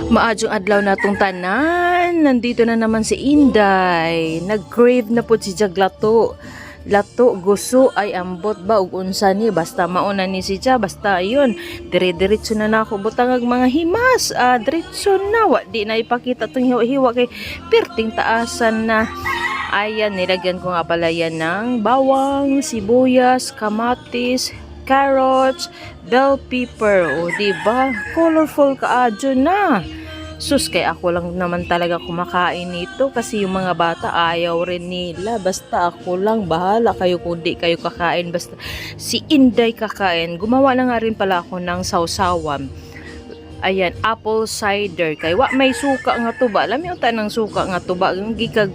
Maadjong adlaw na tong tanan. Nandito na naman si Inday. Nag-crave na po si Jaglato. Lato gusto ay ambot ba ug unsa ni basta mauna ni siya basta ayun dire-diretso na nako butang mga himas diretso na wa di na ipakita tong hiwa-hiwa kay perting taasan na. Ayan, nilagyan ko nga pala yan ng bawang, sibuyas, kamatis, carrots, bell pepper. O, diba? Colorful kaadyo na. Sus, kay ako lang naman talaga kumakain nito kasi yung mga bata ayaw rin nila. Basta ako lang, bahala kayo kung di kayo kakain. Basta si Inday kakain. Gumawa na nga rin pala ako ng sausawan. Ayan, apple cider. Kay wa may suka nga tuba. Alam mo ng suka nga tuba. Gikag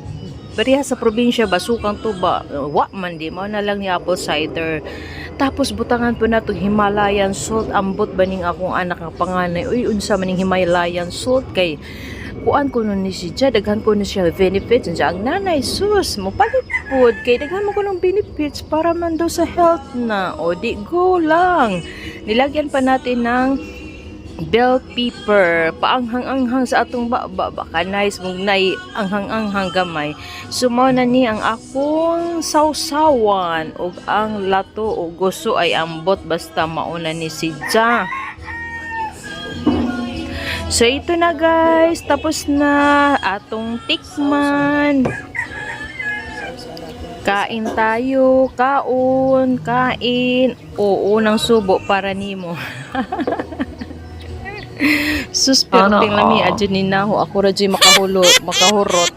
bariha sa probinsya ba sukang tuba. Wa man di mo na lang ni apple cider. Tapos butangan po na itong Himalayan salt. Ambot ba ning akong anak ng panganay? Uy, unsa maning Himalayan salt kay kuan ko nun ni siya, daghan ko na siya benefits. Unsa ang nanay, sus, mo palit po. Kay daghan mo ko ng benefits para man daw sa health na. O di go lang. Nilagyan pa natin ng bell pepper, paanghang-anghang sa atong baka nice mong nay anghang-anghang gamay. Sumaw na ni ang akong sausawan ug ang lato o gusto ay ambot basta mauna ni sidya. So ito na guys, tapos na atong tikman. Kain tayo, kain. Oo, unang subo para nimo. Sus, perting lami adyo ni naho ako ra jud makahurot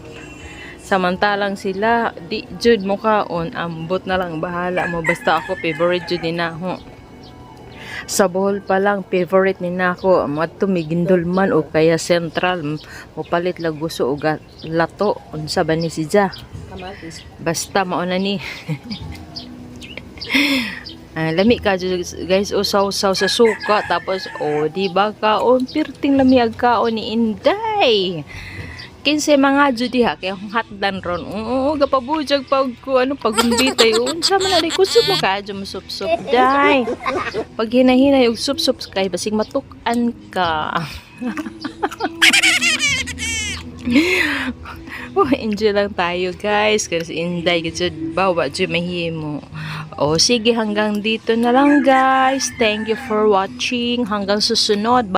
samantalang sila di jud mo kaon ambot na lang bahala mo basta ako favorite jud ni naho sa Bohol pa lang favorite ni nako madto migindolman o kaya Central mo palit lang gusto og lato unsa ba ni siya basta mao na ni. Lami ka guys usaw-usaw sa suka tapos di ba kaon pirting lami ag kaon ni Inday kinsa mga judi ha kay hatdan ron gapabujag pag ko ano pagumbitay unsa man ari kusog mo ka mo sup-sup day pag hinahinay og sup-sup kay basig matuk-an ka. Enjoy lang tayo guys kasi Inday gud bawa jud mahimo. Sige, hanggang dito na lang guys. Thank you for watching. Hanggang susunod.